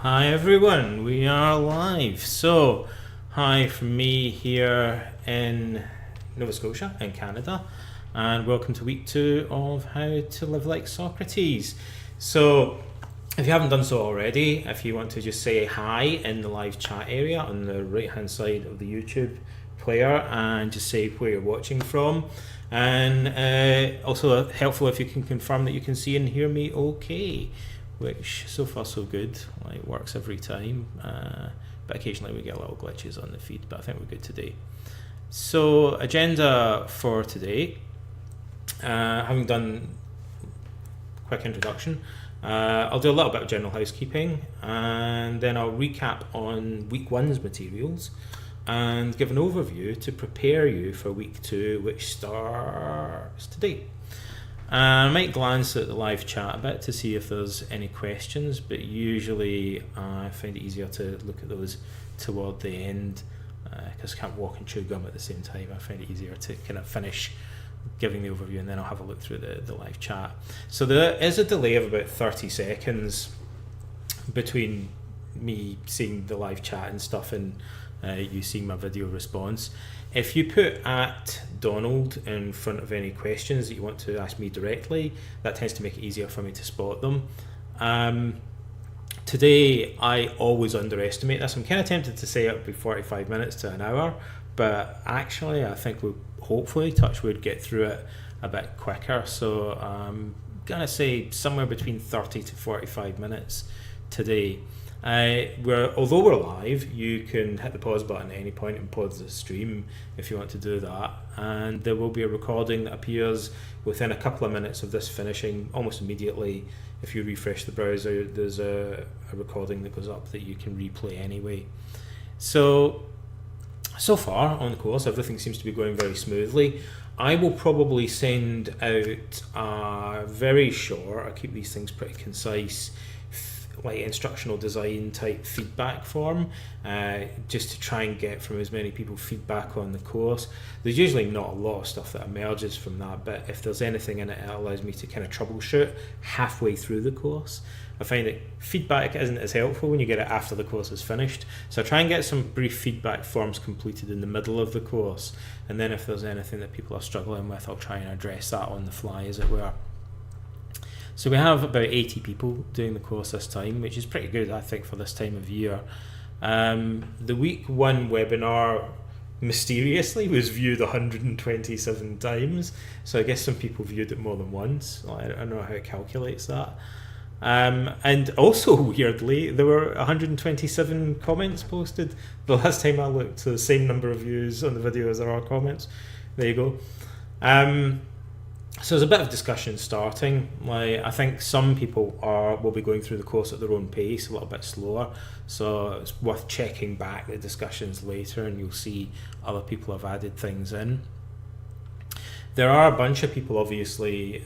Hi everyone, we are live. So, hi from me here in Nova Scotia in Canada, and welcome to week 2 of How to Live Like Socrates. So, if you haven't done so already, if you want to just say hi in the live chat area on the right hand side of the YouTube player and just say where you're watching from, and also helpful if you can confirm that you can see and hear me okay, which so far so good, like works every time, but occasionally we get little glitches on the feed, but I think we're good today. So agenda for today, having done quick introduction, I'll do a little bit of general housekeeping, and then I'll recap on week 1's materials and give an overview to prepare you for week 2, which starts today. I might glance at the live chat a bit to see if there's any questions, but usually I find it easier to look at those toward the end because I can't walk and chew gum at the same time. I find it easier to kind of finish giving the overview and then I'll have a look through the live chat. So there is a delay of about 30 seconds between me seeing the live chat and stuff and you seeing my video response. If you put @Donald in front of any questions that you want to ask me directly, that tends to make it easier for me to spot them. Today, I always underestimate this. I'm kind of tempted to say it would be 45 minutes to an hour, but actually I think we'll hopefully, touch wood, get through it a bit quicker. So I'm going to say somewhere between 30 to 45 minutes today. Although we're live, you can hit the pause button at any point and pause the stream if you want to do that, and there will be a recording that appears within a couple of minutes of this finishing almost immediately. If you refresh the browser, there's a recording that goes up that you can replay anyway. So far on the course, everything seems to be going very smoothly. I will probably send out a very short, I keep these things pretty concise, like instructional design type feedback form, just to try and get from as many people feedback on the course. There's usually not a lot of stuff that emerges from that, but if there's anything in it, it allows me to kind of troubleshoot halfway through the course. I find that feedback isn't as helpful when you get it after the course is finished, so I try and get some brief feedback forms completed in the middle of the course, and then if there's anything that people are struggling with, I'll try and address that on the fly, as it were. So we have about 80 people doing the course this time, which is pretty good, I think, for this time of year. The week 1 webinar mysteriously was viewed 127 times, so I guess some people viewed it more than once. I don't know how it calculates that. And also, weirdly, there were 127 comments posted. The last time I looked, so the same number of views on the video as there are comments. There you go. So there's a bit of discussion starting. Like, I think some people will be going through the course at their own pace, a little bit slower. So it's worth checking back the discussions later, and you'll see other people have added things in. There are a bunch of people, obviously,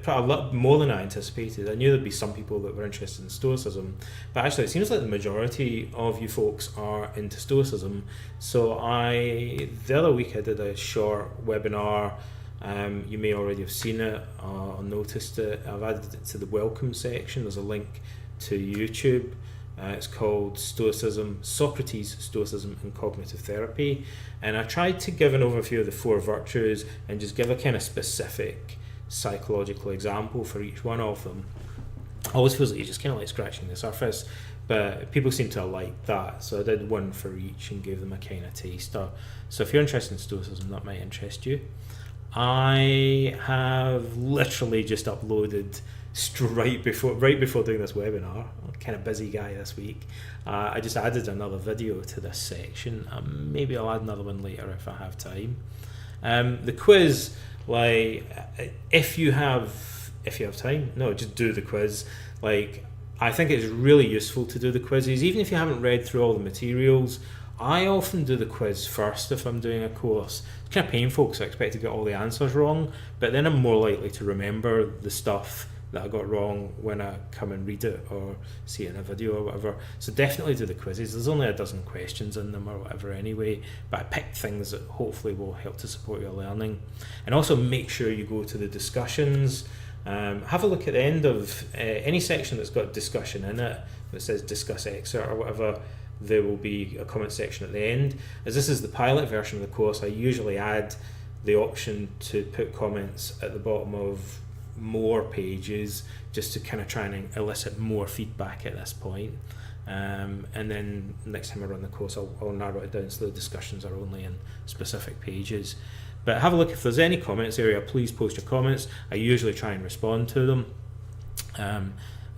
probably a lot more than I anticipated. I knew there'd be some people that were interested in Stoicism, but actually it seems like the majority of you folks are into Stoicism. So the other week I did a short webinar. You may already have seen it or noticed it. I've added it to the welcome section. There's a link to YouTube. It's called Socrates, Stoicism and Cognitive Therapy. And I tried to give an overview of the 4 virtues and just give a kind of specific psychological example for each one of them. Always feels like you're just kind of like scratching the surface, but people seem to have liked that. So I did one for each and gave them a kind of taster. So if you're interested in Stoicism, that might interest you. I have literally just uploaded right before doing this webinar. I'm a kind of busy guy this week. I just added another video to this section. Maybe I'll add another one later if I have time. The quiz, like, if you have time, no, just do the quiz. Like, I think it's really useful to do the quizzes, even if you haven't read through all the materials. I often do the quiz first if I'm doing a course. It's kind of painful because I expect to get all the answers wrong, but then I'm more likely to remember the stuff that I got wrong when I come and read it or see it in a video or whatever. So definitely do the quizzes. There's only a dozen questions in them or whatever anyway, but I picked things that hopefully will help to support your learning. And also make sure you go to the discussions Have a look at the end of any section that's got discussion in it that says discuss excerpt or whatever. There will be a comment section at the end. As this is the pilot version of the course, I usually add the option to put comments at the bottom of more pages, just to kind of try and elicit more feedback at this point. And then next time I run the course, I'll narrow it down so the discussions are only in specific pages. But have a look. If there's any comments area, please post your comments. I usually try and respond to them,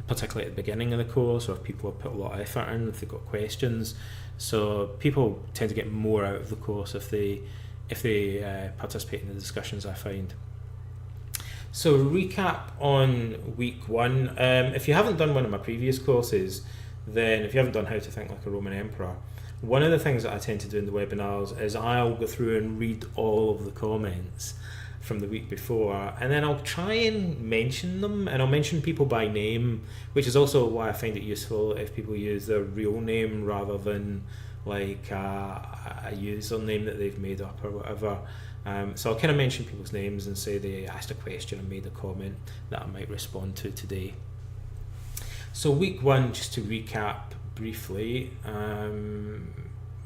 particularly at the beginning of the course, or if people have put a lot of effort in, if they've got questions. So people tend to get more out of the course if they participate in the discussions, I find. So recap on week 1. If you haven't done one of my previous courses, then if you haven't done How to Think Like a Roman Emperor, one of the things that I tend to do in the webinars is I'll go through and read all of the comments from the week before, and then I'll try and mention them, and I'll mention people by name, which is also why I find it useful if people use their real name rather than like a username that they've made up or whatever. So I'll kind of mention people's names and say they asked a question and made a comment that I might respond to today. So week 1, just to recap briefly,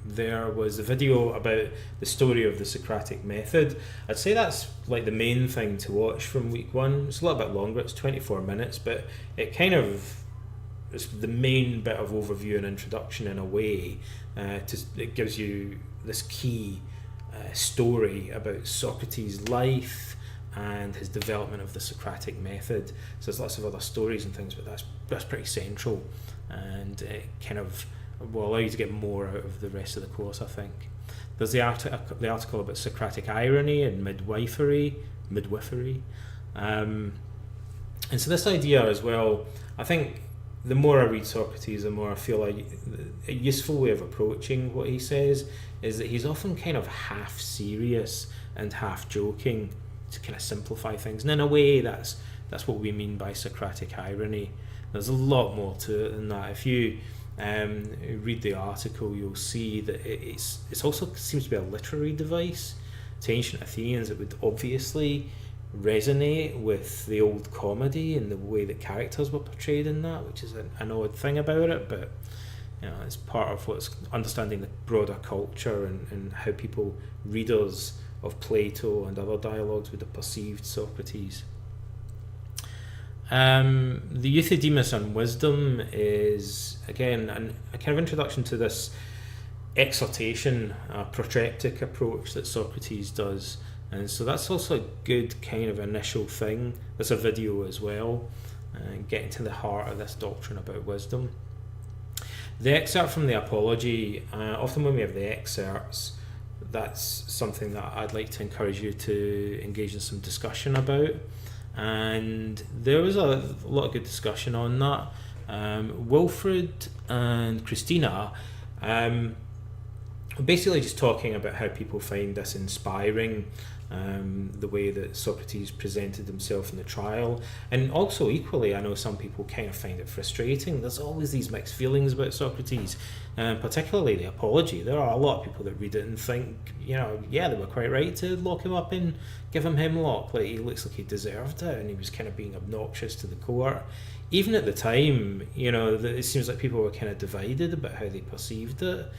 there was a video about the story of the Socratic method. I'd say that's like the main thing to watch from week 1. It's a little bit longer, it's 24 minutes, but it kind of is the main bit of overview and introduction in a way. It gives you this key story about Socrates' life and his development of the Socratic method. So there's lots of other stories and things, but that's pretty central, and it kind of will allow you to get more out of the rest of the course, I think. There's the article about Socratic irony and midwifery. And so this idea as well, I think the more I read Socrates, the more I feel like a useful way of approaching what he says is that he's often kind of half serious and half joking to kind of simplify things. And in a way, that's what we mean by Socratic irony. There's a lot more to it than that. If you read the article, you'll see that it's also seems to be a literary device. To ancient Athenians, it would obviously resonate with the old comedy and the way that characters were portrayed in that, which is an odd thing about it, but it's part of what's understanding the broader culture and how readers of Plato and other dialogues would have perceived Socrates. The Euthydemus on wisdom is again a kind of introduction to this exhortation, protreptic approach that Socrates does, and so that's also a good kind of initial thing. There's a video as well, getting to the heart of this doctrine about wisdom. The excerpt from the Apology, often when we have the excerpts, that's something that I'd like to encourage you to engage in some discussion about. And there was a lot of good discussion on that. Wilfred and Christina basically just talking about how people find this inspiring, the way that Socrates presented himself in the trial, and also equally I know some people kind of find it frustrating. There's always these mixed feelings about Socrates, particularly the Apology. There are a lot of people that read it and think, they were quite right to lock him up and give him hemlock, like he looks like he deserved it and he was kind of being obnoxious to the court. Even at the time, it seems like people were kind of divided about how they perceived it.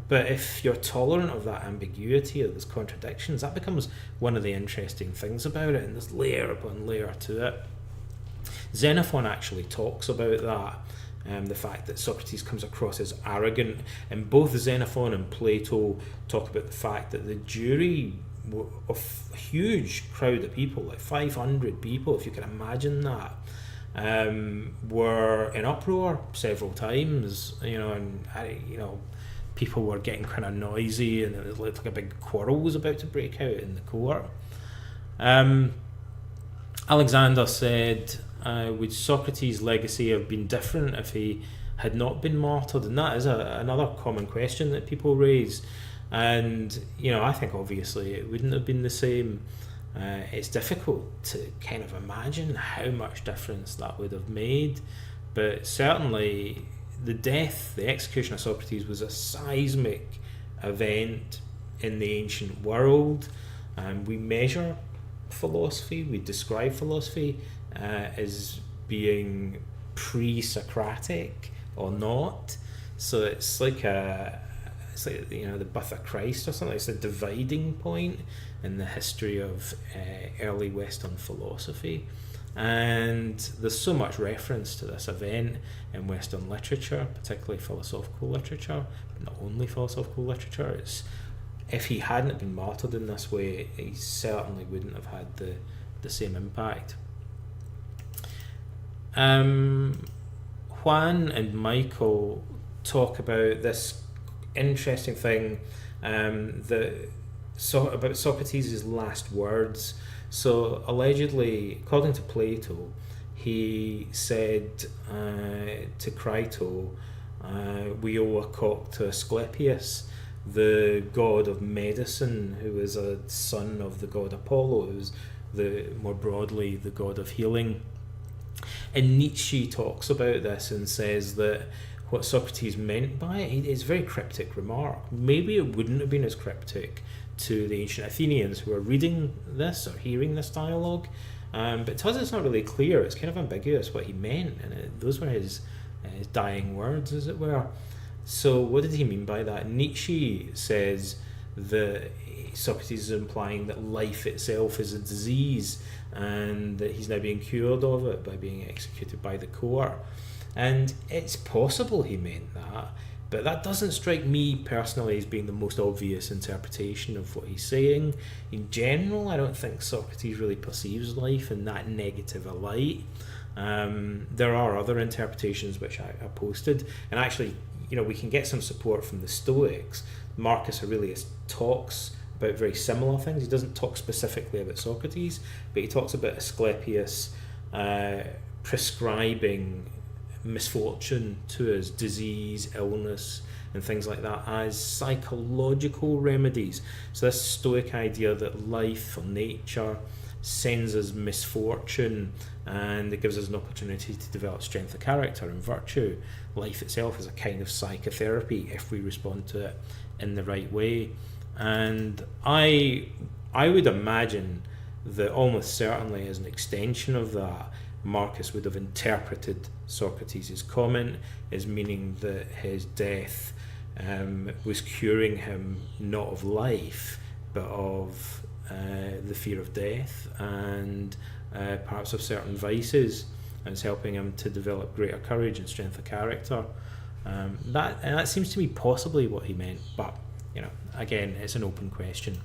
But if you're tolerant of that ambiguity or those contradictions, that becomes one of the interesting things about it, and there's layer upon layer to it. Xenophon actually talks about that, the fact that Socrates comes across as arrogant, and both Xenophon and Plato talk about the fact that the jury of a huge crowd of people, like 500 people, if you can imagine that, were in uproar several times, people were getting kind of noisy, and it looked like a big quarrel was about to break out in the court. Alexander said, would Socrates' legacy have been different if he had not been martyred? And that is another common question that people raise. And, I think obviously it wouldn't have been the same. It's difficult to kind of imagine how much difference that would have made. But certainly the execution of Socrates was a seismic event in the ancient world. We measure philosophy, we describe philosophy as being pre-Socratic or not. So it's like the birth of Christ or something. It's a dividing point in the history of early Western philosophy. And there's so much reference to this event in Western literature, particularly philosophical literature, but not only philosophical literature. If he hadn't been martyred in this way, he certainly wouldn't have had the same impact. Juan and Michael talk about this interesting thing about Socrates' last words. So allegedly, according to Plato, he said to Crito, we owe a cock to Asclepius, the god of medicine, who is a son of the god Apollo, who's more broadly the god of healing. And Nietzsche talks about this and says that what Socrates meant by it is a very cryptic remark. Maybe it wouldn't have been as cryptic to the ancient Athenians who are reading this or hearing this dialogue, but to us it's not really clear. It's kind of ambiguous what he meant, and those were his dying words, as it were. So what did he mean by that? Nietzsche says that Socrates is implying that life itself is a disease and that he's now being cured of it by being executed by the court. And it's possible he meant that, but that doesn't strike me personally as being the most obvious interpretation of what he's saying. In general, I don't think Socrates really perceives life in that negative a light. There are other interpretations which I posted, and actually, we can get some support from the Stoics. Marcus Aurelius talks about very similar things. He doesn't talk specifically about Socrates, but he talks about Asclepius prescribing misfortune to us, disease, illness, and things like that, as psychological remedies. So this Stoic idea that life or nature sends us misfortune and it gives us an opportunity to develop strength of character and virtue. Life itself is a kind of psychotherapy if we respond to it in the right way. And I would imagine that almost certainly as an extension of that, Marcus would have interpreted Socrates' comment as meaning that his death was curing him not of life, but of the fear of death and perhaps of certain vices, and it's helping him to develop greater courage and strength of character. That seems to me possibly what he meant, but again, it's an open question.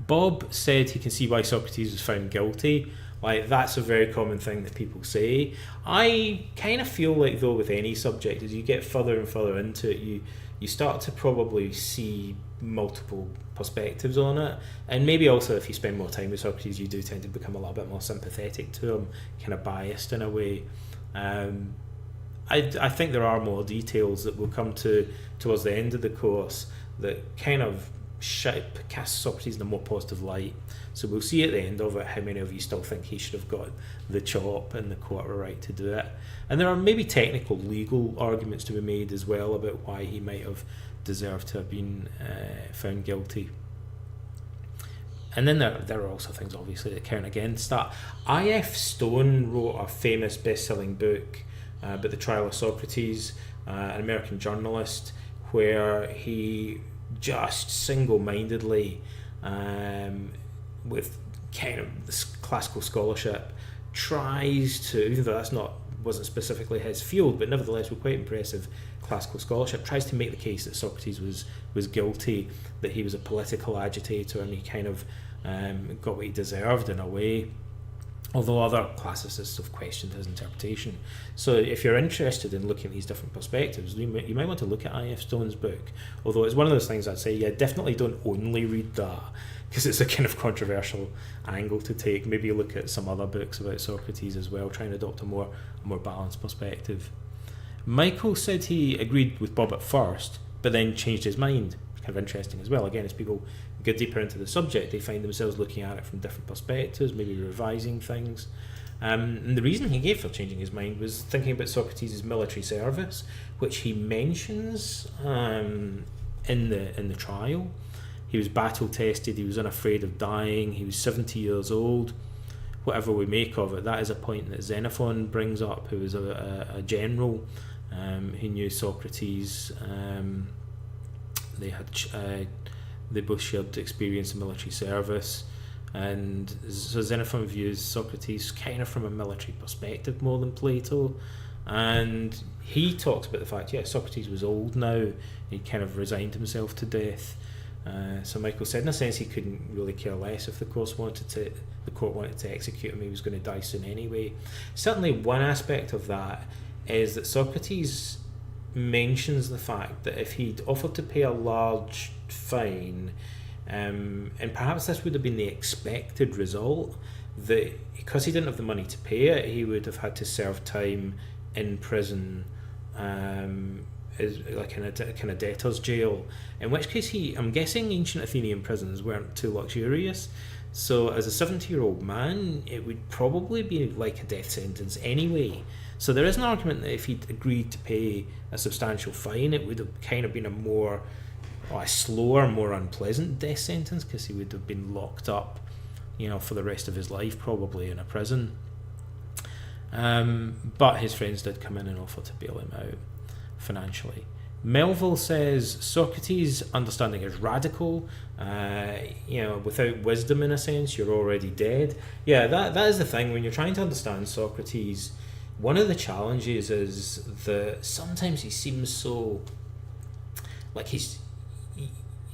Bob said he can see why Socrates was found guilty. Like, that's a very common thing that people say. I kind of feel like, though, with any subject, as you get further and further into it, you start to probably see multiple perspectives on it. And maybe also if you spend more time with Socrates, you do tend to become a little bit more sympathetic to him, kind of biased in a way. I think there are more details that we'll come to towards the end of the course that kind of cast Socrates in a more positive light. So we'll see at the end of it how many of you still think he should have got the chop and the court were right to do it. And there are maybe technical legal arguments to be made as well about why he might have deserved to have been found guilty. And then there are also things obviously that count against that. I.F. Stone wrote a famous best-selling book about the trial of Socrates, an American journalist, where he just single-mindedly, with kind of this classical scholarship, tries to, even though wasn't specifically his field, but nevertheless with quite impressive classical scholarship, tries to make the case that Socrates was guilty, that he was a political agitator, and he kind of got what he deserved in a way, although other classicists have questioned his interpretation. So if you're interested in looking at these different perspectives, you might want to look at I.F. Stone's book, although it's one of those things I'd say, definitely don't only read that, because it's a kind of controversial angle to take. Maybe look at some other books about Socrates as well, try and adopt a more balanced perspective. Michael said he agreed with Bob at first, but then changed his mind. Kind of interesting as well. Again, as people get deeper into the subject, they find themselves looking at it from different perspectives, maybe revising things. And the reason he gave for changing his mind was thinking about Socrates' military service, which he mentions in the trial. He was battle tested, he was unafraid of dying, he was 70 years old, whatever we make of it, that is a point that Xenophon brings up, who was a general who knew Socrates. They both shared experience in military service, and so Xenophon views Socrates kind of from a military perspective more than Plato. And he talks about the fact, Socrates was old now, he kind of resigned himself to death. So Michael said, in a sense, he couldn't really care less if the court wanted to execute him. He was going to die soon anyway. Certainly, one aspect of that is that Socrates mentions the fact that if he'd offered to pay a large fine, and perhaps this would have been the expected result, that because he didn't have the money to pay it, he would have had to serve time in prison, like in a kind of debtor's jail, in which case I'm guessing ancient Athenian prisons weren't too luxurious, so as a 70-year-old man it would probably be like a death sentence anyway. So there is an argument that if he'd agreed to pay a substantial fine, it would have kind of been a slower, more unpleasant death sentence, because he would have been locked up, for the rest of his life, probably in a prison. But his friends did come in and offer to bail him out financially. Melville says Socrates' understanding is radical. Without wisdom, in a sense, you're already dead. Yeah, that is the thing. When you're trying to understand Socrates, one of the challenges is that sometimes he seems so like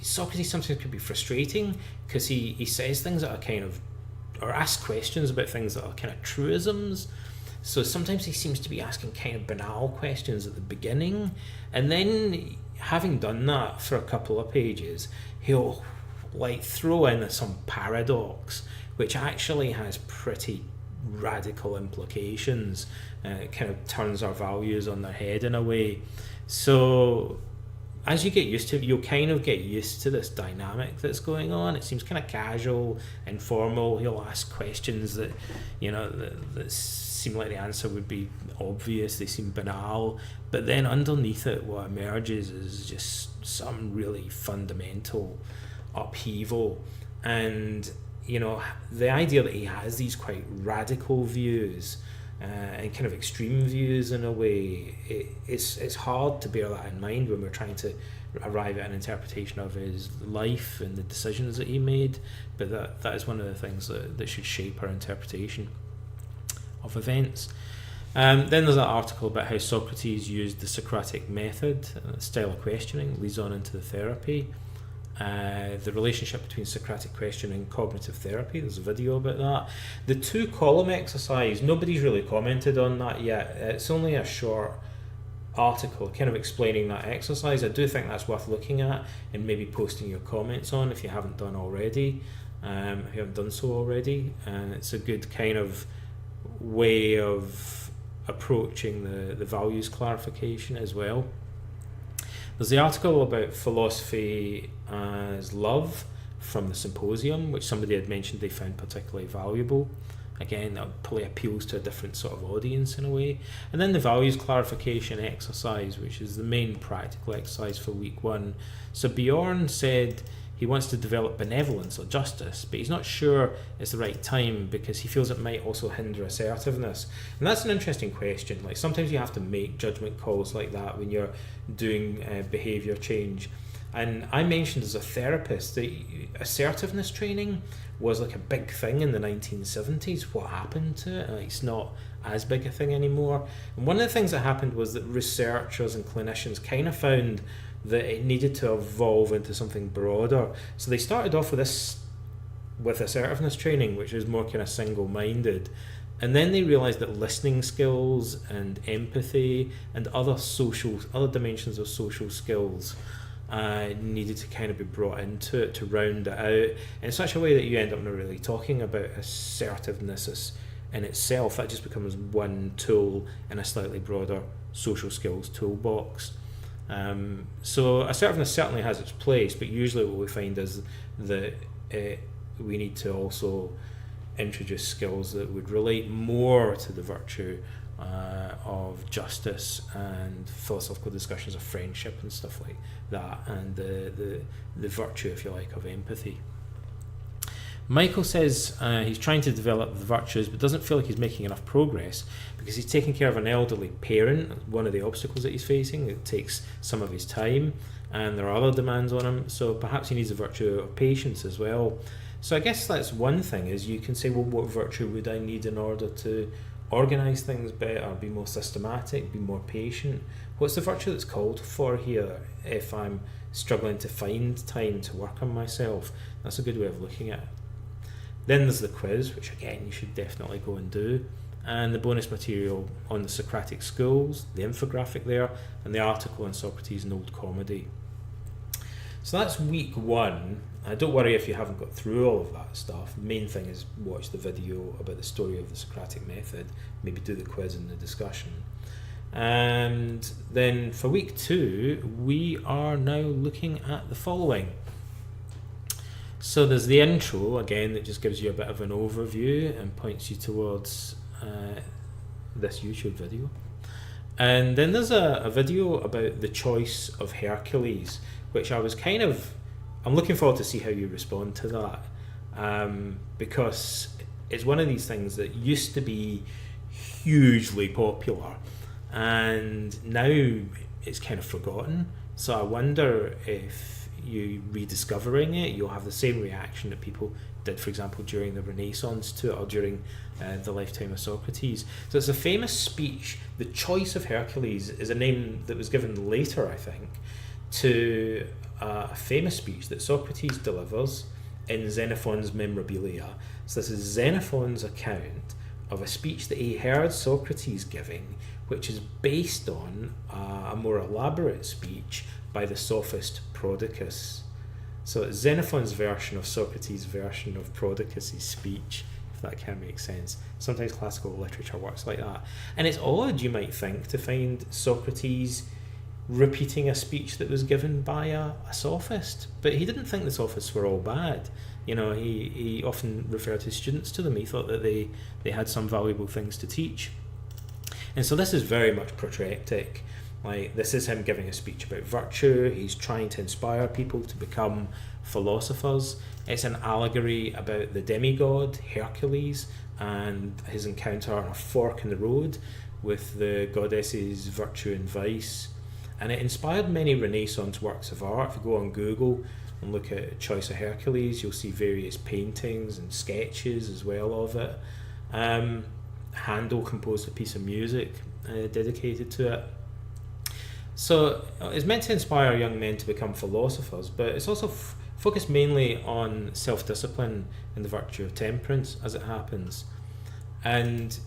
Socrates sometimes could be frustrating, because he says things that are kind of, or asks questions about things that are kind of truisms. So sometimes he seems to be asking kind of banal questions at the beginning, and then having done that for a couple of pages, he'll like throw in some paradox which actually has pretty radical implications. It kind of turns our values on their head in a way. So as you get used to it, you'll kind of get used to this dynamic that's going on. It seems kind of casual, informal. He'll ask questions that, that seem like the answer would be obvious. They seem banal. But then underneath it, what emerges is just some really fundamental upheaval. And, the idea that he has these quite radical views, and kind of extreme views in a way, it's hard to bear that in mind when we're trying to arrive at an interpretation of his life and the decisions that he made. But that is one of the things that should shape our interpretation of events. Then there's that article about how Socrates used the Socratic method, style of questioning, leads on into the therapy. The relationship between Socratic questioning and cognitive therapy, there's a video about that. The 2-column exercise, nobody's really commented on that yet. It's only a short article kind of explaining that exercise. I do think that's worth looking at and maybe posting your comments on if you haven't done already. If you haven't done so already, and it's a good kind of way of approaching the values clarification as well. There's the article about philosophy as love from the Symposium, which somebody had mentioned they found particularly valuable. Again, that probably appeals to a different sort of audience in a way. And then the values clarification exercise, which is the main practical exercise for week 1. So Bjorn said he wants to develop benevolence or justice, but he's not sure it's the right time because he feels it might also hinder assertiveness. And that's an interesting question. Like, sometimes you have to make judgment calls like that when you're doing behaviour change. And I mentioned as a therapist that assertiveness training was like a big thing in the 1970s. What happened to it? Like, it's not as big a thing anymore. And one of the things that happened was that researchers and clinicians kind of found that it needed to evolve into something broader. So they started off with assertiveness training, which is more kind of single-minded. And then they realised that listening skills and empathy and other dimensions of social skills needed to kind of be brought into it to round it out in such a way that you end up not really talking about assertiveness in itself. That just becomes one tool in a slightly broader social skills toolbox. So assertiveness certainly has its place, but usually what we find is that we need to also introduce skills that would relate more to the virtue of justice and philosophical discussions of friendship and stuff like that, and the virtue, if you like, of empathy. Michael says he's trying to develop the virtues but doesn't feel like he's making enough progress because he's taking care of an elderly parent, one of the obstacles that he's facing. It takes some of his time and there are other demands on him, so perhaps he needs a virtue of patience as well. So I guess that's one thing, is you can say, well, what virtue would I need in order to organise things better, be more systematic, be more patient? What's the virtue that's called for here if I'm struggling to find time to work on myself? That's a good way of looking at it. Then there's the quiz, which again you should definitely go and do, and the bonus material on the Socratic schools, the infographic there, and the article on Socrates and old comedy. So that's week one. Don't worry if you haven't got through all of that stuff. The main thing is watch the video about the story of the Socratic method, maybe do the quiz and the discussion. And then for week two, we are now looking at the following. So there's the intro, again, that just gives you a bit of an overview and points you towards this YouTube video. And then there's a video about the choice of Hercules, which I'm looking forward to see how you respond to that, because it's one of these things that used to be hugely popular and now it's kind of forgotten. So I wonder if you rediscovering it, you'll have the same reaction that people did, for example, during the Renaissance to it, or during the lifetime of Socrates. So it's a famous speech. The choice of Hercules is a name that was given later, I think, to a famous speech that Socrates delivers in Xenophon's Memorabilia. So this is Xenophon's account of a speech that he heard Socrates giving, which is based on a more elaborate speech by the sophist Prodicus. So it's Xenophon's version of Socrates' version of Prodicus' speech, if that can make sense. Sometimes classical literature works like that. And it's odd, you might think, to find Socrates repeating a speech that was given by a sophist. But he didn't think the sophists were all bad. You know, he often referred his students to them. He thought that they had some valuable things to teach. And so this is very much protractic. Like, this is him giving a speech about virtue. He's trying to inspire people to become philosophers. It's an allegory about the demigod Hercules and his encounter on a fork in the road with the goddesses Virtue and Vice. And it inspired many Renaissance works of art. If you go on Google and look at Choice of Hercules, you'll see various paintings and sketches as well of it. Handel composed a piece of music dedicated to it. So it's meant to inspire young men to become philosophers, but it's also focused mainly on self-discipline and the virtue of temperance, as it happens. And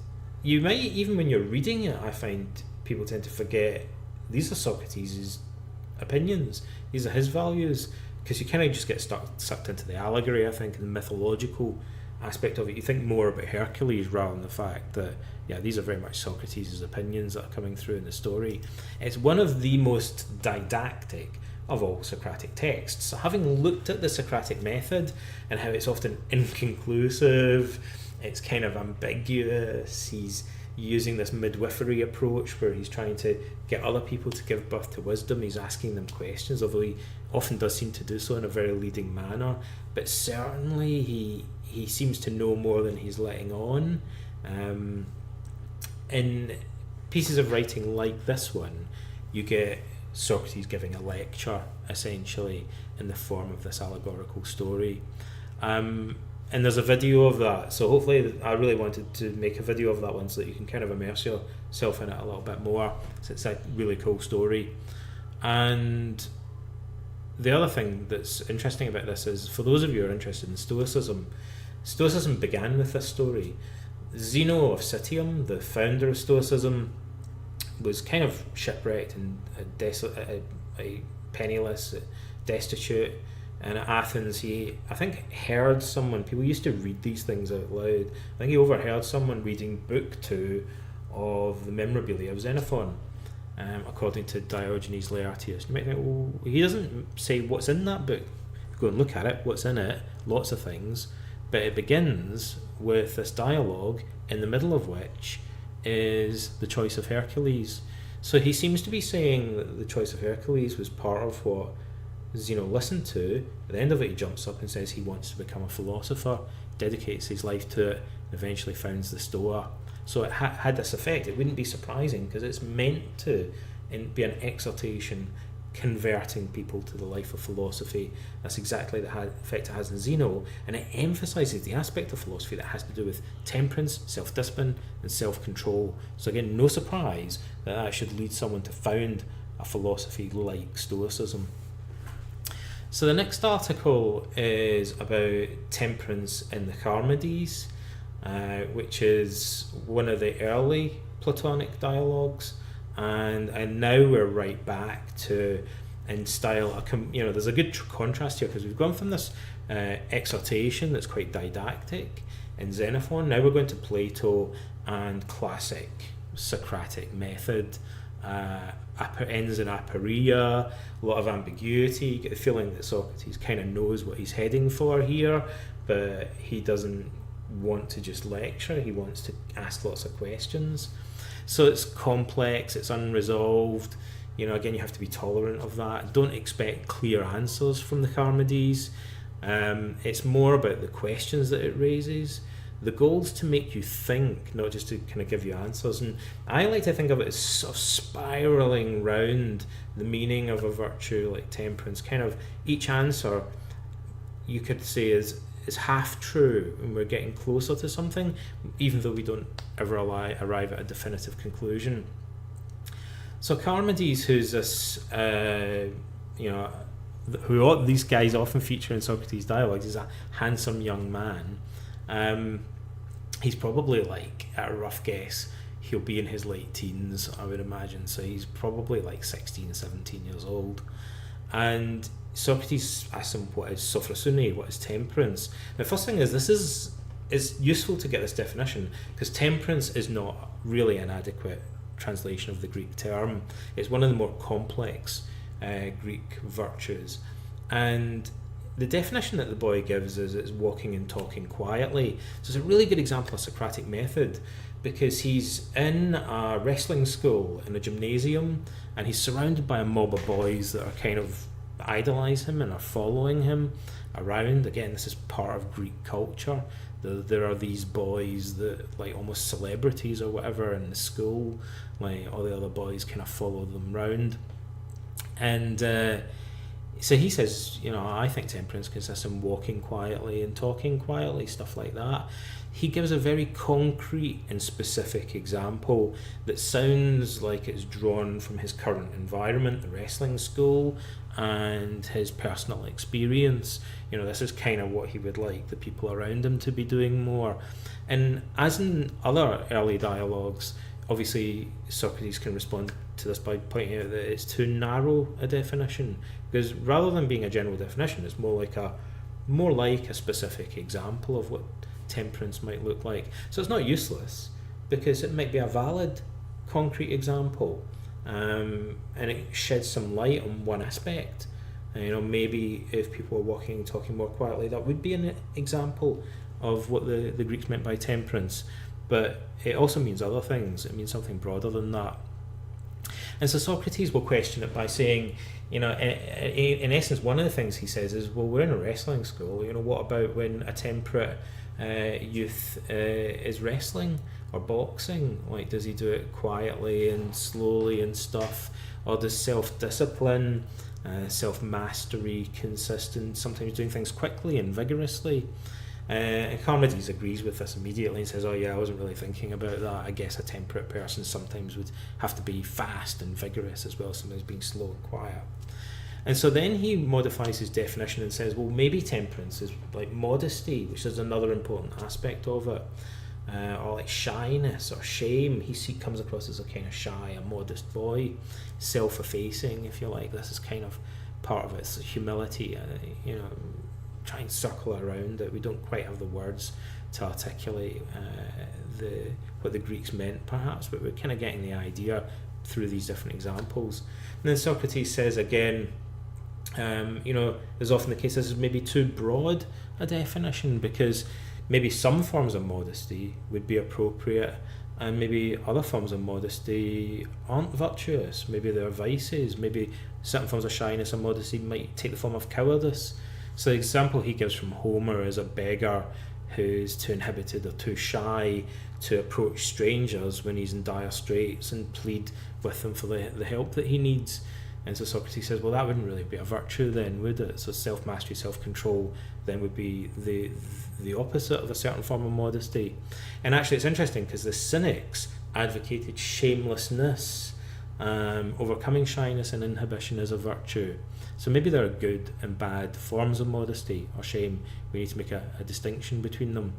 you might, even when you're reading it, I find people tend to forget these are Socrates' opinions, these are his values, because you kind of just get sucked into the allegory, I think, and the mythological aspect of it. You think more about Hercules rather than the fact that, yeah, these are very much Socrates' opinions that are coming through in the story. It's one of the most didactic of all Socratic texts. So having looked at the Socratic method and how it's often inconclusive, it's kind of ambiguous, he's using this midwifery approach where he's trying to get other people to give birth to wisdom. He's asking them questions, although he often does seem to do so in a very leading manner. But certainly he seems to know more than he's letting on. In pieces of writing like this one, you get Socrates giving a lecture, essentially, in the form of this allegorical story. And there's a video of that, so hopefully I really wanted to make a video of that one so that you can kind of immerse yourself in it a little bit more. So it's a really cool story. And the other thing that's interesting about this is, for those of you who are interested in Stoicism began with this story. Zeno of Citium, the founder of Stoicism, was kind of shipwrecked and penniless, destitute. And at Athens, he, I think, heard someone, people used to read these things out loud. I think he overheard someone reading book 2 of the Memorabilia of Xenophon, according to Diogenes Laertius. You might think, well, he doesn't say what's in that book. Go and look at it, what's in it, lots of things. But it begins with this dialogue, in the middle of which is the choice of Hercules. So he seems to be saying that the choice of Hercules was part of what Zeno listened to. At the end of it, he jumps up and says he wants to become a philosopher, dedicates his life to it, and eventually founds the Stoa. So it had this effect. It wouldn't be surprising, because it's meant to be an exhortation, converting people to the life of philosophy. That's exactly the effect it has in Zeno, and it emphasises the aspect of philosophy that has to do with temperance, self-discipline, and self-control. So again, no surprise that should lead someone to found a philosophy like Stoicism. So the next article is about temperance in the Charmides, which is one of the early Platonic dialogues. And now we're right back to, in style, there's a good contrast here, because we've gone from this exhortation that's quite didactic in Xenophon. Now we're going to Plato and classic Socratic method. Ends in aporia, a lot of ambiguity. You get the feeling that Socrates kind of knows what he's heading for here, but he doesn't want to just lecture, he wants to ask lots of questions. So it's complex, it's unresolved. Again, you have to be tolerant of that. Don't expect clear answers from the Charmides. It's more about the questions that it raises. The goal is to make you think, not just to kind of give you answers. And I like to think of it as sort of spiraling round the meaning of a virtue like temperance. Kind of each answer, you could say, is half true, and we're getting closer to something, even though we don't ever arrive at a definitive conclusion. So Charmides, who's this, who these guys often feature in Socrates' dialogues, is a handsome young man. He's probably, like, at a rough guess, he'll be in his late teens, I would imagine. So he's probably like 16, 17 years old. And Socrates asks him what is sophrosune, what is temperance. Now, first thing is, this is useful to get this definition, because temperance is not really an adequate translation of the Greek term. It's one of the more complex Greek virtues. And the definition that the boy gives is it's walking and talking quietly. So it's a really good example of Socratic method, because he's in a wrestling school in a gymnasium, and he's surrounded by a mob of boys that are kind of idolise him and are following him around. Again, this is part of Greek culture. There are these boys that, like, almost celebrities or whatever in the school. Like, all the other boys kind of follow them round. And so he says, I think temperance consists in walking quietly and talking quietly, stuff like that. He gives a very concrete and specific example that sounds like it's drawn from his current environment, the wrestling school, and his personal experience. This is kind of what he would like the people around him to be doing more. And as in other early dialogues, obviously Socrates can respond to this by pointing out that it's too narrow a definition, because rather than being a general definition, it's more like a specific example of what temperance might look like. So it's not useless, because it might be a valid, concrete example, and it sheds some light on one aspect. And, maybe if people are walking and talking more quietly, that would be an example of what the Greeks meant by temperance. But it also means other things. It means something broader than that. And so Socrates will question it by saying, in essence, one of the things he says is, well, we're in a wrestling school. What about when a temperate youth is wrestling or boxing? Like, does he do it quietly and slowly and stuff? Or does self-discipline, self-mastery consist in sometimes doing things quickly and vigorously? And Charmides agrees with this immediately and says, oh yeah, I wasn't really thinking about that. I guess a temperate person sometimes would have to be fast and vigorous as well as sometimes being slow and quiet. And so then he modifies his definition and says, well, maybe temperance is like modesty, which is another important aspect of it, or like shyness or shame. He comes across as a kind of shy, a modest boy, self-effacing, if you like. This is kind of part of its humility, try and circle around it. We don't quite have the words to articulate what the Greeks meant, perhaps, but we're kind of getting the idea through these different examples. And then Socrates says again, there's often the case this is maybe too broad a definition, because maybe some forms of modesty would be appropriate, and maybe other forms of modesty aren't virtuous. Maybe they're vices. Maybe certain forms of shyness and modesty might take the form of cowardice. So the example he gives from Homer is a beggar who's too inhibited or too shy to approach strangers when he's in dire straits and plead with them for the help that he needs. And so Socrates says, well, that wouldn't really be a virtue then, would it? So self-mastery, self-control then would be the opposite of a certain form of modesty. And actually it's interesting because the Cynics advocated shamelessness, overcoming shyness and inhibition as a virtue. So maybe there are good and bad forms of modesty or shame. We need to make a distinction between them.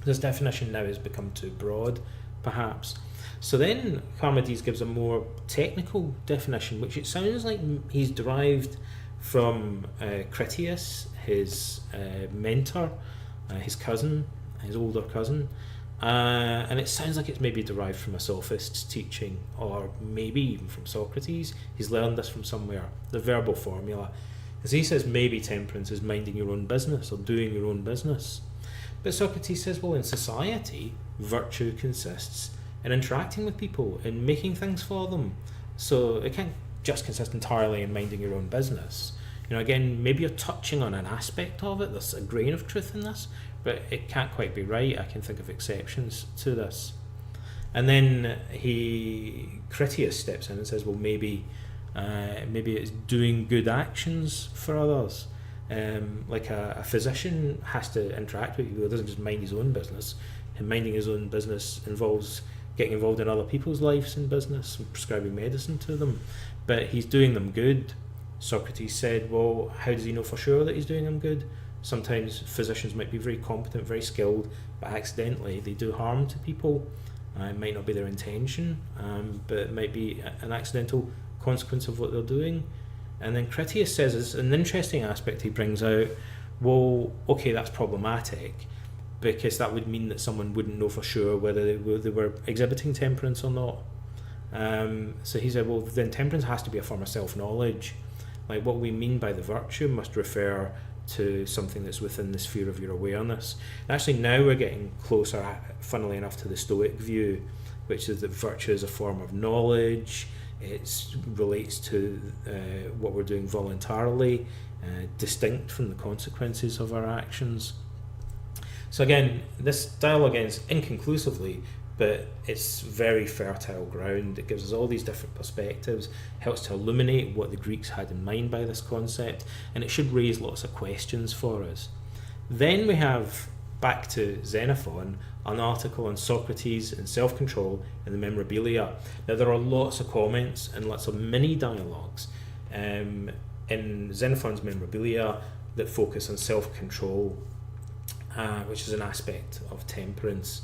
This definition now has become too broad, perhaps. So then Charmides gives a more technical definition, which it sounds like he's derived from Critias, his mentor, his cousin, his older cousin. And it sounds like it's maybe derived from a sophist's teaching, or maybe even from Socrates. He's learned this from somewhere, the verbal formula. As he says, maybe temperance is minding your own business or doing your own business. But Socrates says, well, in society, virtue consists in interacting with people, in making things for them. So it can't just consist entirely in minding your own business. You know, again, maybe you're touching on an aspect of it. There's a grain of truth in this, but it can't quite be right. I can think of exceptions to this. And then Critias steps in and says, well, maybe it's doing good actions for others. Like a physician has to interact with people. He doesn't just mind his own business. And minding his own business involves getting involved in other people's lives and business and prescribing medicine to them. But he's doing them good. Socrates said, well, how does he know for sure that he's doing them good? Sometimes physicians might be very competent, very skilled, but accidentally they do harm to people. It might not be their intention, but it might be an accidental consequence of what they're doing. And then Critias says, it's an interesting aspect he brings out, well, okay, that's problematic, because that would mean that someone wouldn't know for sure whether they were exhibiting temperance or not. So he said, well, then temperance has to be a form of self-knowledge. Like, what we mean by the virtue must refer to something that's within the sphere of your awareness. And actually now we're getting closer, funnily enough, to the Stoic view, which is that virtue is a form of knowledge. It relates to what we're doing voluntarily, distinct from the consequences of our actions. So again, this dialogue ends inconclusively, but it's very fertile ground. It gives us all these different perspectives, helps to illuminate what the Greeks had in mind by this concept, and it should raise lots of questions for us. Then we have, back to Xenophon, an article on Socrates and self-control in the Memorabilia. Now there are lots of comments and lots of mini dialogues in Xenophon's Memorabilia that focus on self-control, which is an aspect of temperance.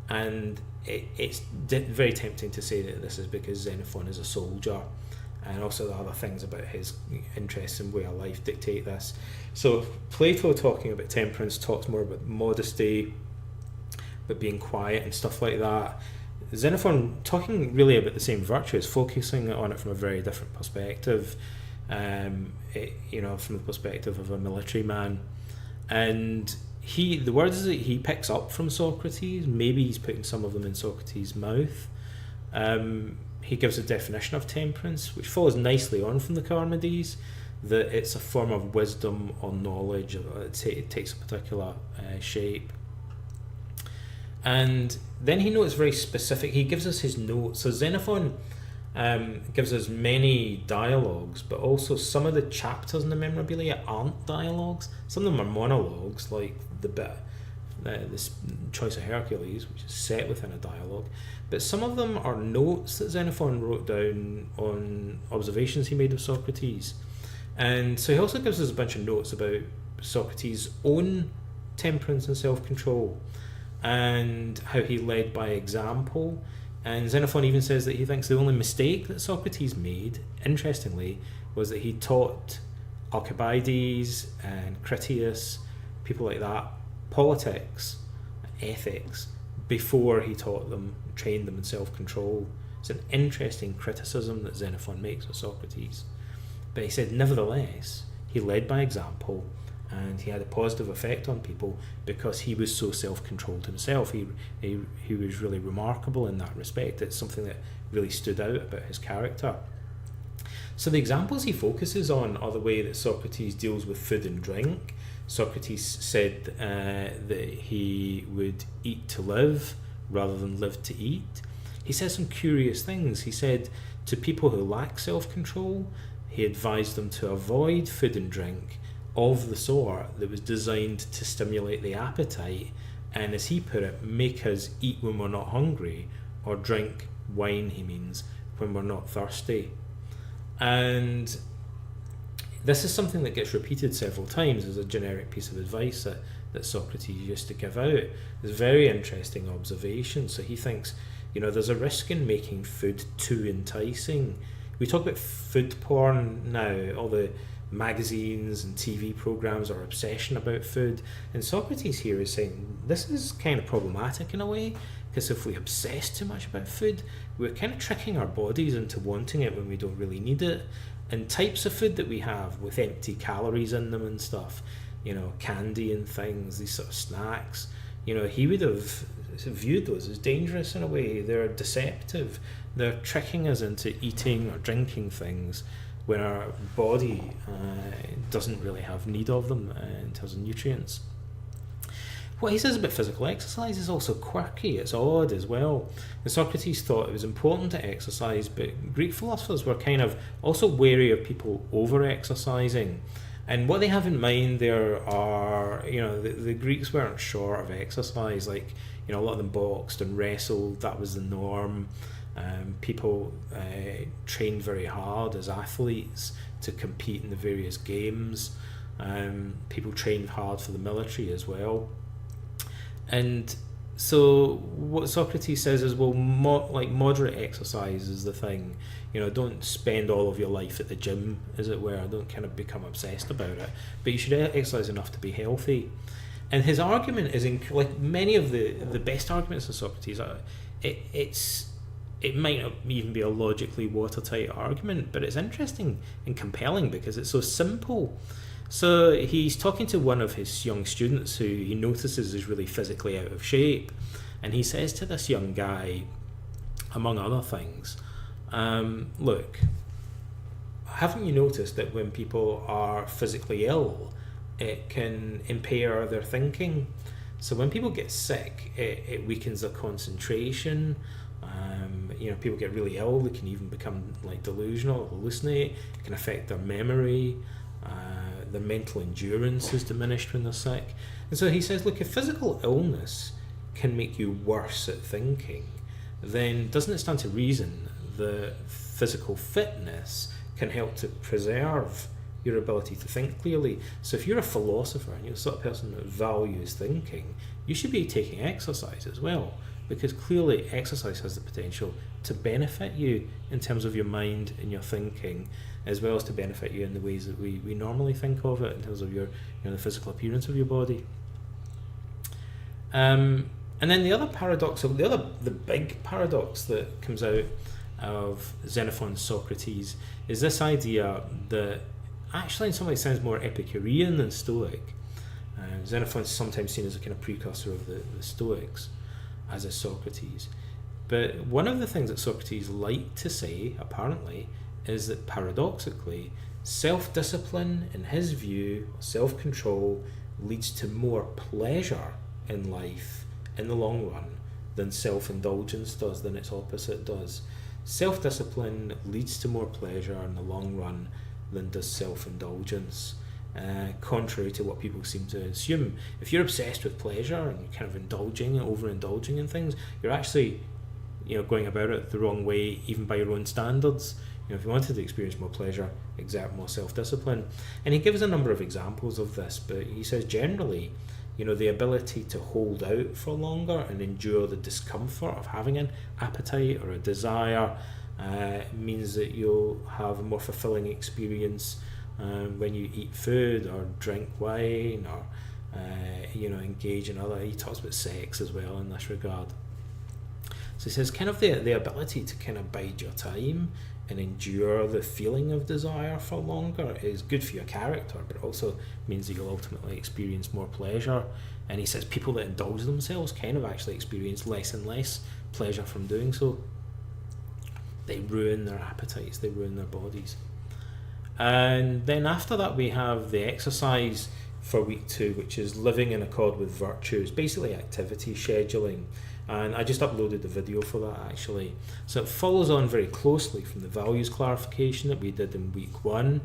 And it's very tempting to say that this is because Xenophon is a soldier, and also the other things about his interests and way of life dictate this. So Plato, talking about temperance, talks more about modesty, about being quiet and stuff like that. Xenophon, talking really about the same virtues, focusing on it from a very different perspective, from the perspective of a military man. And the words that he picks up from Socrates, maybe he's putting some of them in Socrates' mouth. He gives a definition of temperance, which follows nicely on from the Charmides, that it's a form of wisdom or knowledge. It takes a particular shape. And then he notes very specific, he gives us his notes. So Xenophon gives us many dialogues, but also some of the chapters in the Memorabilia aren't dialogues. Some of them are monologues, like this choice of Hercules, which is set within a dialogue. But some of them are notes that Xenophon wrote down on observations he made of Socrates. And so he also gives us a bunch of notes about Socrates' own temperance and self-control, and how he led by example. And Xenophon even says that he thinks the only mistake that Socrates made, interestingly, was that he taught Alcibiades and Critias, people like that, politics, ethics, before he taught them, trained them in self-control. It's an interesting criticism that Xenophon makes of Socrates. But he said, nevertheless, he led by example, and he had a positive effect on people because he was so self-controlled himself. He was really remarkable in that respect. It's something that really stood out about his character. So the examples he focuses on are the way that Socrates deals with food and drink. Socrates said that he would eat to live rather than live to eat. He says some curious things. He said to people who lack self-control, he advised them to avoid food and drink of the sort that was designed to stimulate the appetite and, as he put it, make us eat when we're not hungry, or drink wine, he means, when we're not thirsty. And this is something that gets repeated several times as a generic piece of advice that Socrates used to give out. It's a very interesting observation. So he thinks, there's a risk in making food too enticing. We talk about food porn now, all the magazines and TV programs are obsession about food. And Socrates here is saying this is kind of problematic in a way, because if we obsess too much about food, we're kind of tricking our bodies into wanting it when we don't really need it. And types of food that we have with empty calories in them and stuff, candy and things, these sort of snacks, he would have viewed those as dangerous in a way. They're deceptive. They're tricking us into eating or drinking things when our body doesn't really have need of them in terms of nutrients. What he says about physical exercise is also quirky, it's odd as well. And Socrates thought it was important to exercise, but Greek philosophers were kind of also wary of people over-exercising. And what they have in mind there are, the Greeks weren't short of exercise, like, a lot of them boxed and wrestled, that was the norm. People trained very hard as athletes to compete in the various games. People trained hard for the military as well. And so what Socrates says is, well, moderate exercise is the thing. Don't spend all of your life at the gym, as it were. Don't kind of become obsessed about it. But you should exercise enough to be healthy. And his argument is, like many of the best arguments of Socrates, it might not even be a logically watertight argument, but it's interesting and compelling because it's so simple. So he's talking to one of his young students who he notices is really physically out of shape. And he says to this young guy, among other things, look, haven't you noticed that when people are physically ill, it can impair their thinking? So when people get sick, it weakens their concentration. People get really ill, they can even become like delusional, hallucinate. It can affect their memory. Their mental endurance is diminished when they're sick. And so he says, look, if physical illness can make you worse at thinking, then doesn't it stand to reason that physical fitness can help to preserve your ability to think clearly? So if you're a philosopher and you're the sort of person that values thinking, you should be taking exercise as well, because clearly exercise has the potential to benefit you in terms of your mind and your thinking, as well as to benefit you in the ways that we normally think of it in terms of your the physical appearance of your body. And then the big paradox that comes out of Xenophon's Socrates is this idea that actually in some ways sounds more Epicurean than Stoic. Xenophon's sometimes seen as a kind of precursor of the Stoics, as is Socrates. But one of the things that Socrates liked to say, apparently, is that paradoxically, self-discipline, in his view, self-control, leads to more pleasure in life in the long run than self-indulgence does, than its opposite does. Self-discipline leads to more pleasure in the long run than does self-indulgence, contrary to what people seem to assume. If you're obsessed with pleasure and you're kind of overindulging in things, you're actually going about it the wrong way, even by your own standards. If you wanted to experience more pleasure, exert more self-discipline. And he gives a number of examples of this, but he says generally, the ability to hold out for longer and endure the discomfort of having an appetite or a desire means that you'll have a more fulfilling experience when you eat food or drink wine or engage in other. He talks about sex as well in this regard. So he says kind of the ability to kind of bide your time and endure the feeling of desire for longer is good for your character, but it also means that you'll ultimately experience more pleasure. And he says people that indulge themselves kind of actually experience less and less pleasure from doing so. They ruin their appetites, they ruin their bodies. And then after that we have the exercise for week 2, which is living in accord with virtues, basically activity scheduling. And I just uploaded the video for that actually. So it follows on very closely from the values clarification that we did in week 1.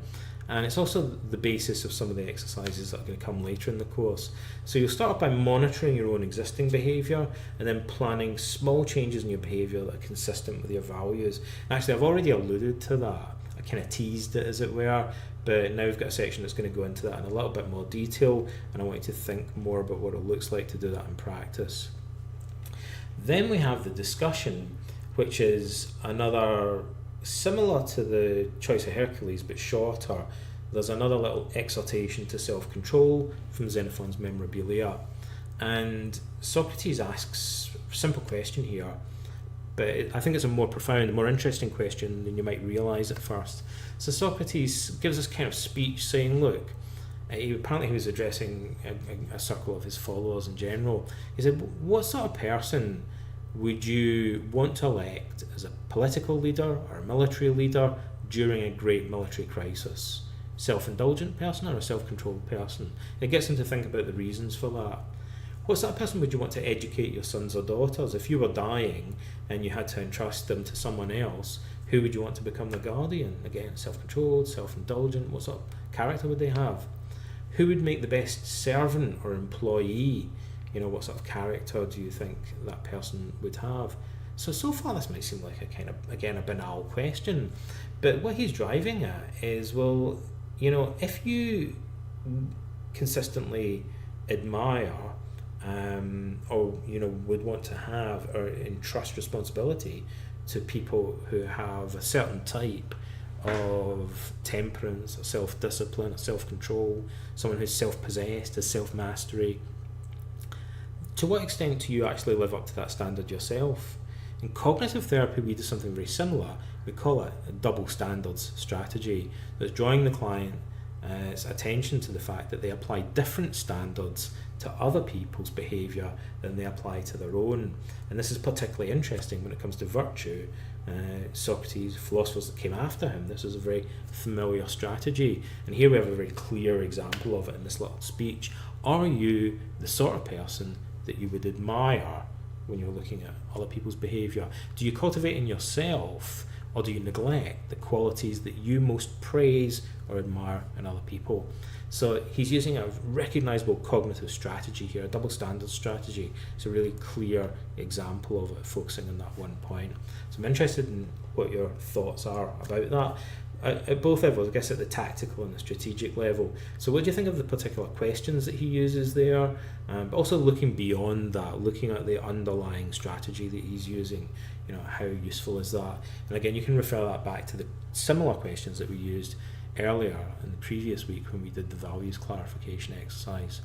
And it's also the basis of some of the exercises that are going to come later in the course. So you'll start by monitoring your own existing behaviour and then planning small changes in your behaviour that are consistent with your values. And actually, I've already alluded to that. I kind of teased it, as it were, but now we've got a section that's going to go into that in a little bit more detail, and I want you to think more about what it looks like to do that in practice. Then we have the discussion, which is another similar to the choice of Hercules but shorter. There's another little exhortation to self-control from Xenophon's Memorabilia, and Socrates asks a simple question here, but I think it's a more profound, more interesting question than you might realise at first. So Socrates gives this kind of speech saying, look, apparently he was addressing a circle of his followers in general. He said, what sort of person would you want to elect as a political leader or a military leader during a great military crisis? Self-indulgent person or a self-controlled person? It gets him to think about the reasons for that. What sort of person would you want to educate your sons or daughters? If you were dying and you had to entrust them to someone else, who would you want to become the guardian? Again, self-controlled, self-indulgent, what sort of character would they have? Who would make the best servant or employee? You know, what sort of character do you think that person would have? So far this might seem like a kind of, again, a banal question, but what he's driving at is, well, you know, if you consistently admire or, you know, would want to have or entrust responsibility to people who have a certain type of temperance, or self-discipline, or self-control, someone who's self-possessed, has self-mastery, to what extent do you actually live up to that standard yourself? In cognitive therapy, we do something very similar. We call it a double standards strategy, that's drawing the client's attention to the fact that they apply different standards to other people's behaviour than they apply to their own. And this is particularly interesting when it comes to virtue. Socrates, philosophers that came after him, this is a very familiar strategy. And here we have a very clear example of it in this little speech. Are you the sort of person that you would admire when you're looking at other people's behaviour? Do you cultivate in yourself, or do you neglect the qualities that you most praise or admire in other people? So he's using a recognisable cognitive strategy here, a double standard strategy. It's a really clear example of it, focusing on that one point. So I'm interested in what your thoughts are about that. At both levels, I guess at the tactical and the strategic level. So what do you think of the particular questions that he uses there? But also looking beyond that, looking at the underlying strategy that he's using, you know, how useful is that? And again, you can refer that back to the similar questions that we used earlier in the previous week when we did the values clarification exercise.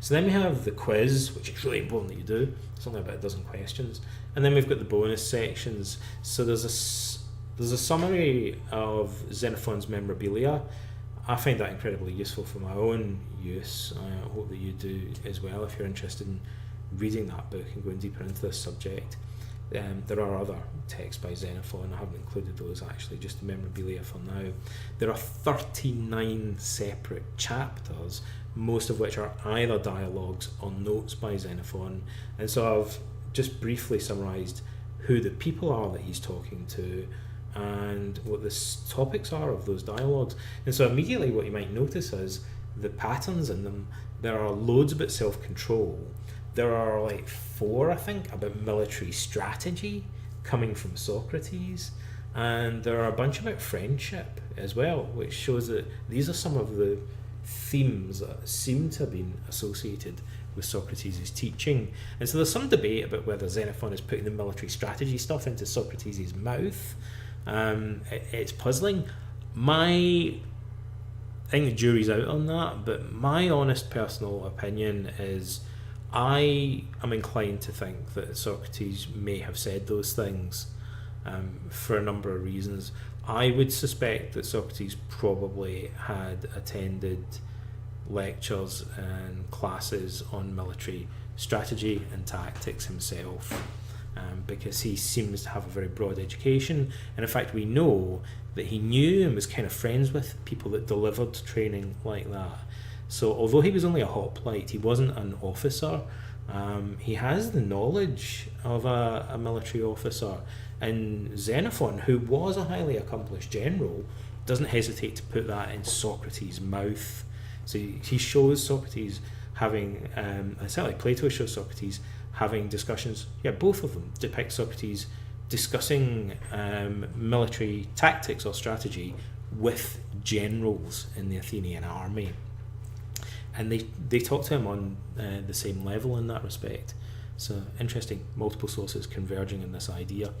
So then we have the quiz, which is really important that you do. It's only about a dozen questions. And then we've got the bonus sections. So there's a summary of Xenophon's Memorabilia. I find that incredibly useful for my own use. I hope that you do as well if you're interested in reading that book and going deeper into this subject. There are other texts by Xenophon. I haven't included those actually, just the Memorabilia for now. There are 39 separate chapters, most of which are either dialogues or notes by Xenophon. And so I've just briefly summarised who the people are that he's talking to and what the topics are of those dialogues. And so immediately what you might notice is the patterns in them. There are loads about self-control. There are like 4, I think, about military strategy coming from Socrates. And there are a bunch about friendship as well, which shows that these are some of the themes that seem to have been associated with Socrates' teaching. And so there's some debate about whether Xenophon is putting the military strategy stuff into Socrates' mouth. It's puzzling. I think the jury's out on that, but my honest personal opinion is I am inclined to think that Socrates may have said those things for a number of reasons. I would suspect that Socrates probably had attended lectures and classes on military strategy and tactics himself, because he seems to have a very broad education, and in fact we know that he knew and was kind of friends with people that delivered training like that. So although he was only a hoplite, he wasn't an officer. He has the knowledge of a military officer, and Xenophon, who was a highly accomplished general, doesn't hesitate to put that in Socrates' mouth. So he shows Socrates having, certainly Plato shows Socrates having discussions. Yeah, both of them depict Socrates discussing military tactics or strategy with generals in the Athenian army. And they talk to him on the same level in that respect. So interesting, multiple sources converging in this idea.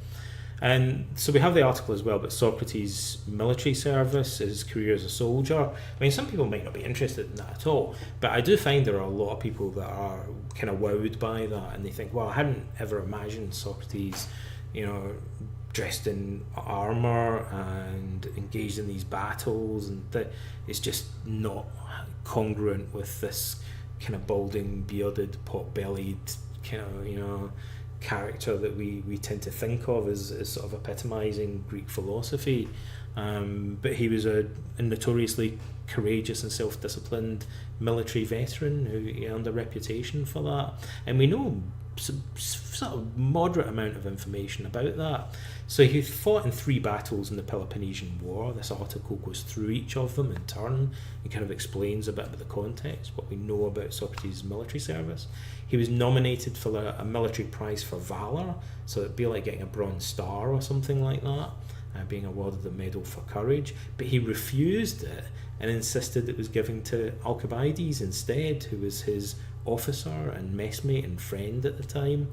And so we have the article as well about Socrates' military service, his career as a soldier. I mean, some people might not be interested in that at all, but I do find there are a lot of people that are kind of wowed by that, and they think, well, I hadn't ever imagined Socrates, dressed in armour and engaged in these battles, and that it's just not congruent with this kind of balding, bearded, pot-bellied kind of, character that we tend to think of as sort of epitomising Greek philosophy. But he was a notoriously courageous and self-disciplined military veteran who earned a reputation for that. And we know some sort of moderate amount of information about that. So he fought in 3 battles in the Peloponnesian War. This article goes through each of them in turn and kind of explains a bit about the context, what we know about Socrates' military service. He was nominated for a military prize for valour, so it'd be like getting a Bronze Star or something like that, being awarded the Medal for Courage, but he refused it and insisted it was given to Alcibiades instead, who was his officer and messmate and friend at the time.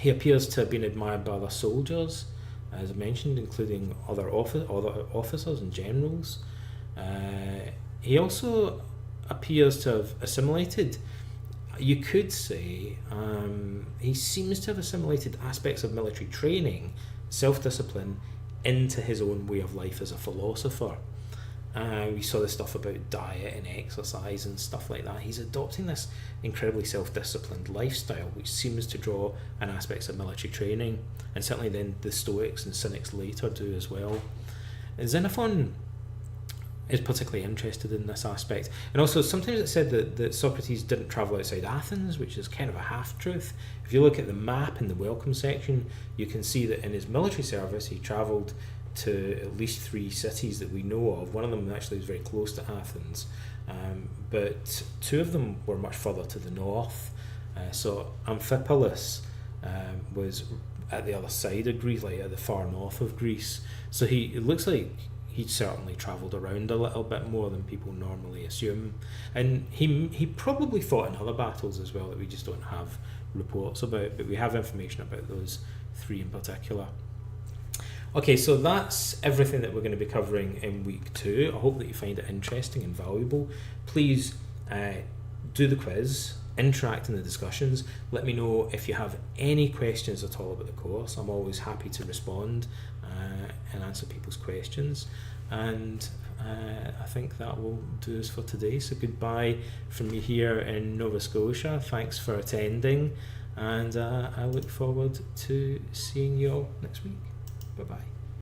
He appears to have been admired by other soldiers, as I mentioned, including other officers and generals. He also appears to have assimilated, you could say, he seems to have assimilated aspects of military training, self-discipline, into his own way of life as a philosopher. We saw this stuff about diet and exercise and stuff like that. He's adopting this incredibly self-disciplined lifestyle, which seems to draw on aspects of military training, and certainly then the Stoics and Cynics later do as well. And Xenophon is particularly interested in this aspect. And also sometimes it's said that Socrates didn't travel outside Athens, which is kind of a half-truth. If you look at the map in the welcome section, you can see that in his military service he travelled to at least 3 cities that we know of. One of them actually is very close to Athens, but 2 of them were much further to the north. So Amphipolis was at the other side of Greece, like at the far north of Greece. So it looks like he'd certainly travelled around a little bit more than people normally assume. And he probably fought in other battles as well that we just don't have reports about, but we have information about those 3 in particular. Okay, so that's everything that we're going to be covering in week 2. I hope that you find it interesting and valuable. Please do the quiz, interact in the discussions. Let me know if you have any questions at all about the course. I'm always happy to respond and answer people's questions. And I think that will do us for today. So goodbye from me here in Nova Scotia. Thanks for attending, and I look forward to seeing you all next week. Bye-bye.